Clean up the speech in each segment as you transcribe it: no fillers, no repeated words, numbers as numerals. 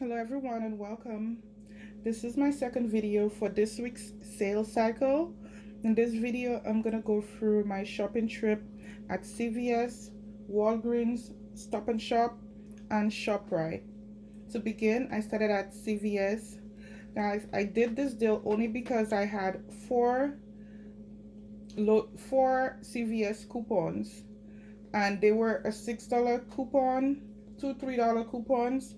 Hello everyone and welcome. This is my second video for this week's sales cycle. In this video, I'm gonna go through my shopping trip at CVS, Walgreens, Stop and Shop, and Shoprite. To begin, I started at CVS. Guys, I did this deal only because I had four CVS coupons, and they were a $6 coupon, two $3 coupons,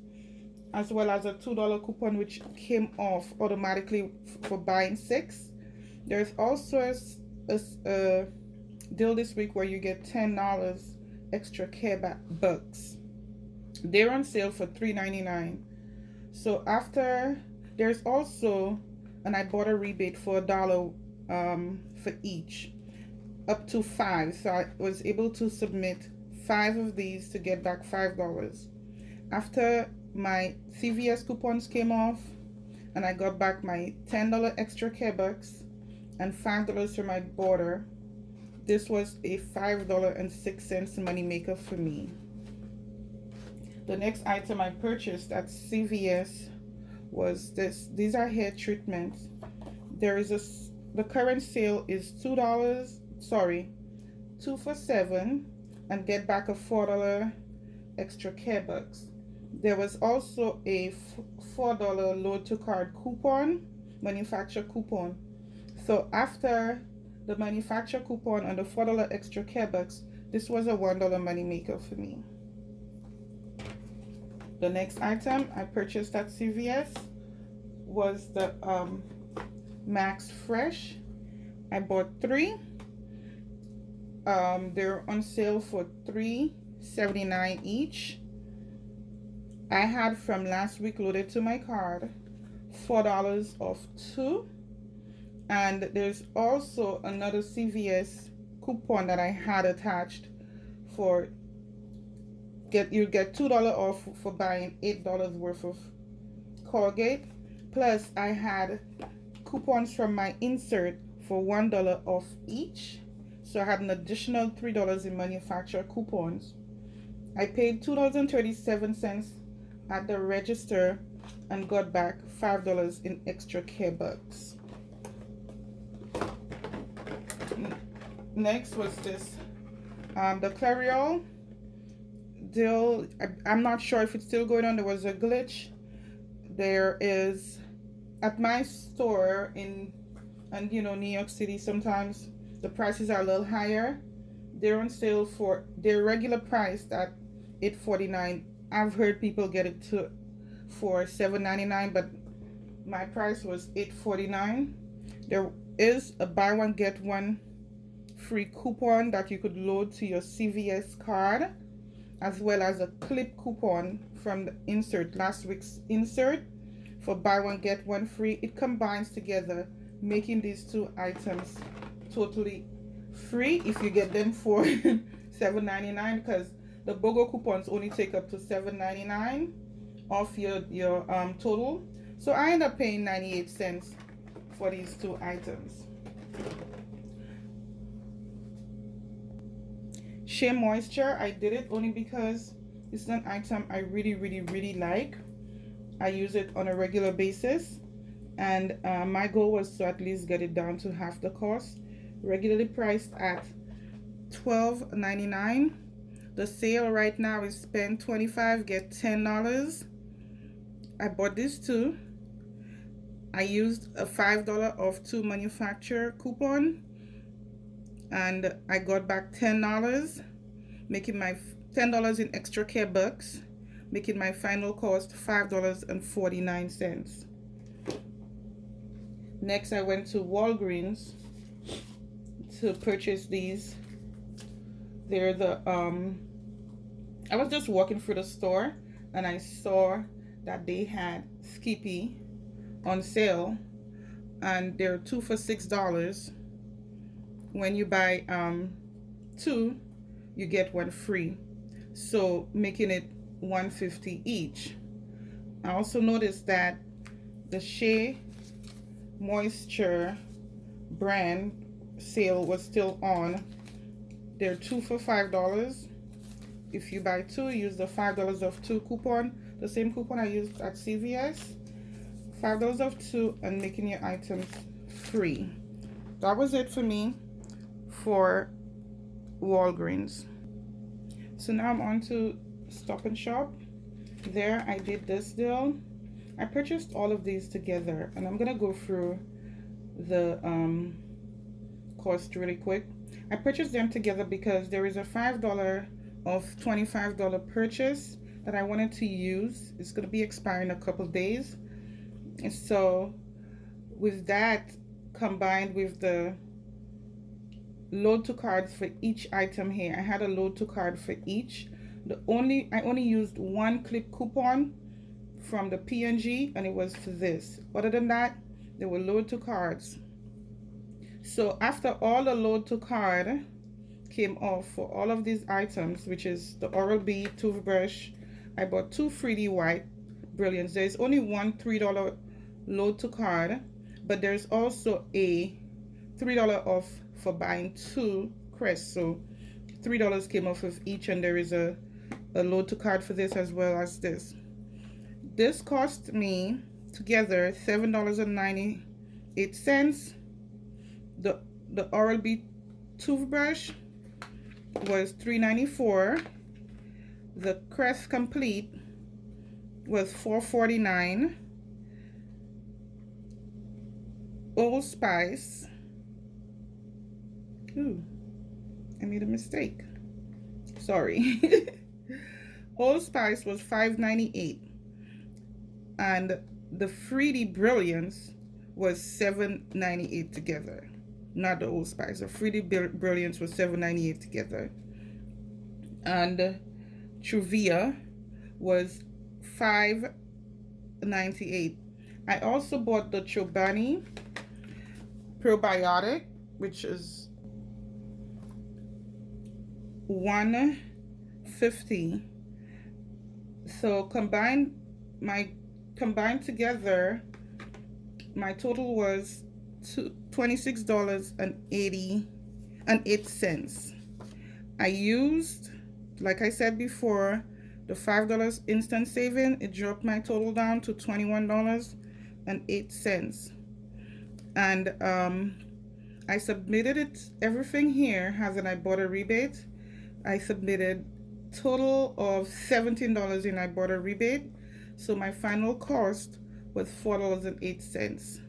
as well as a $2 coupon which came off automatically for buying 6. There's also a deal this week where you get $10 extra care bucks. They're on sale for $3.99. So after, there's also an Ibotta rebate for $1 for each, up to 5. So I was able to submit 5 of these to get back $5. After my CVS coupons came off and I got back my $10 extra care bucks and $5 for my border, this was a $5.06 money maker for me. The next item I purchased at CVS was this. These are hair treatments. The current sale is $2 for 7 and get back a $4 extra care bucks. There was also a $4 load to card coupon, manufacturer coupon. So after the manufacturer coupon and the $4 extra care bucks, this was a $1 money maker for me. The next item I purchased at CVS was the Max Fresh. I bought 3. They're on sale for $3.79 each. I had from last week loaded to my card $4 off 2, and there's also another CVS coupon that I had attached for you get $2 off for buying $8 worth of Colgate. Plus I had coupons from my insert for $1 off each, so I had an additional $3 in manufacturer coupons. I paid $2.37 at the register and got back $5 in extra care bucks. Next was this, the Clariol deal. I'm not sure if it's still going on. There was a glitch. There is, at my store New York City, sometimes the prices are a little higher. They're on sale for their regular price at $8.49. I've heard people get it for $7.99, but my price was $8.49. There is a buy one get one free coupon that you could load to your CVS card, as well as a clip coupon from the last week's insert for buy one get one free. It combines together, making these 2 items totally free if you get them for $7.99, because the BOGO coupons only take up to $7.99 off your total. So I end up paying 98 cents for these 2 items. Shea Moisture, I did it only because it's an item I really like. I use it on a regular basis, and my goal was to at least get it down to half the cost, regularly priced at $12.99. The sale right now is spend $25 get $10. I bought this too. I used a $5 off 2 manufacturer coupon, and I got back $10, making my $10 in extra care bucks, making my final cost $5.49. Next, I went to Walgreens to purchase these. They're the I was just walking through the store and I saw that they had Skippy on sale, and they're 2 for $6. When you buy 2, you get 1 free, so making it $1.50 each. I also noticed that the Shea Moisture brand sale was still on. They're 2 for $5. If you buy 2, use the $5 off 2 coupon the same coupon I used at CVS. $5 off 2 and making your items free. That was it for me for Walgreens. So now I'm on to Stop and Shop. There I did this deal. I purchased all of these together, and I'm gonna go through the cost really quick. I purchased them together because there is a $5 off $25 purchase that I wanted to use. It's gonna be expiring in a couple days, and so with that combined with the load to cards for each item here, I had a load to card for each. I only used one clip coupon from the P&G, and it was for this. Other than that, there were load to cards. So after all the load to card came off for all of these items, which is the Oral-B toothbrush, I bought 2 3D White Brilliance. There's only one $3 load to card, but there's also a $3 off for buying 2 Crest. So $3 came off of each, and there is a load to card for this as well as this. This cost me together $7.98. The Oral-B toothbrush was $3.94. The Crest Complete was $4.49. Old Spice. Ooh, I made a mistake. Sorry. Old Spice was $5.98. And the 3D Brilliance was $7.98 together. Not the Old Spice. The 3D Brilliance was $7.98 together. And Truvia was $5.98. I also bought the Chobani probiotic, which is $1.50. So combined together, my total was $26.88. I used, like I said before, the $5 instant saving. It dropped my total down to $21.08. And I submitted everything here has an Ibotta rebate. I submitted total of $17 in Ibotta rebate. So my final cost was $4.08.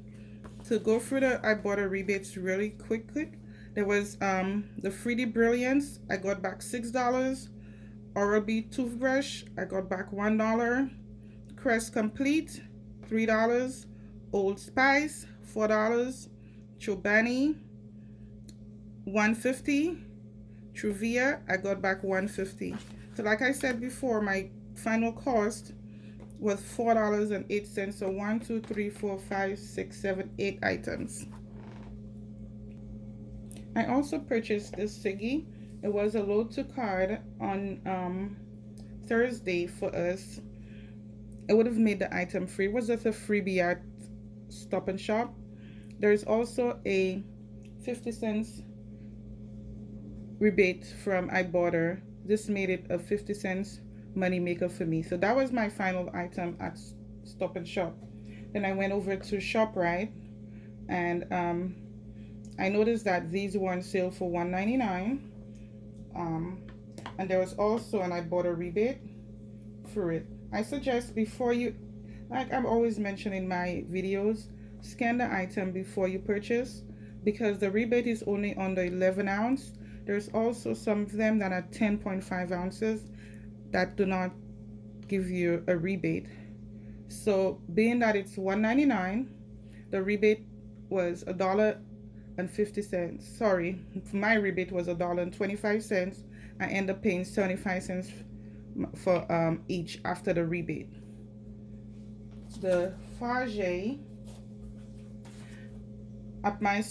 To go through the Ibotta rebates really quickly, there was the 3D Brilliance, I got back $6. Oral-B toothbrush, I got back $1. Crest Complete, $3. Old Spice, $4. Chobani, $1.50. Truvia, I got back $1.50. So like I said before, my final cost was $4.08. So 1, 2, 3, 4, 5, 6, 7, 8 items. I also purchased this Siggy. It was a load to card on Thursday for us. It would have made the item free. It was just a freebie at Stop and Shop. There's also a 50 cents rebate from Ibotta. This made it a 50 cents money maker for me. So that was my final item at Stop and Shop. Then I went over to Shoprite, and I noticed that these were on sale for $1.99. And there was also an Ibotta rebate for it. I suggest before you, like I'm always mentioning in my videos, scan the item before you purchase, because the rebate is only on the 11 ounce. There's also some of them that are 10.5 ounces that do not give you a rebate. So being that it's $1.99, the rebate was $1.50. Sorry, my rebate was $1.25. I end up paying 75 cents for each after the rebate. The Farge at my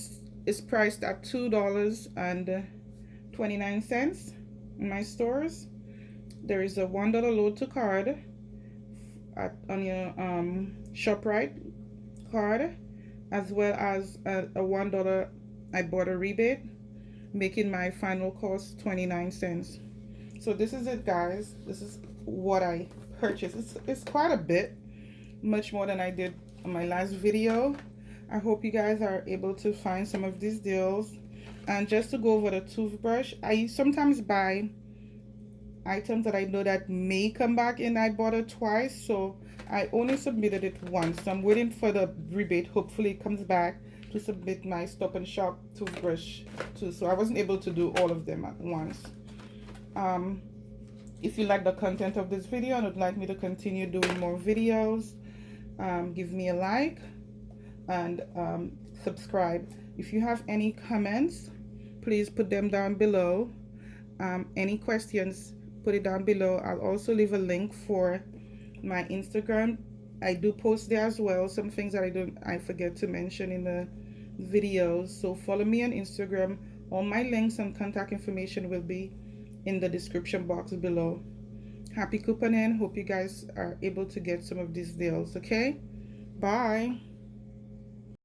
is priced at $2.29 in my stores. There is a $1 load to card on your Shoprite card, as well as a $1 Ibotta rebate, making my final cost 29 cents. So this is it, guys. This is what I purchase. It's quite a bit, much more than I did on my last video. I hope you guys are able to find some of these deals. And just to go over the toothbrush, I sometimes buy items that I know that may come back in Ibotta twice, so I only submitted it once. So I'm waiting for the rebate. Hopefully it comes back to submit my Stop and Shop toothbrush too. So I wasn't able to do all of them at once. If you like the content of this video and would like me to continue doing more videos, give me a like and subscribe. If you have any comments, please put them down below. Any questions, put it down below. I'll also leave a link for my Instagram. I do post there as well, some things that I forget to mention in the videos. So follow me on Instagram. All my links and contact information will be in the description box below. Happy couponing. Hope you guys are able to get some of these deals. Okay, bye.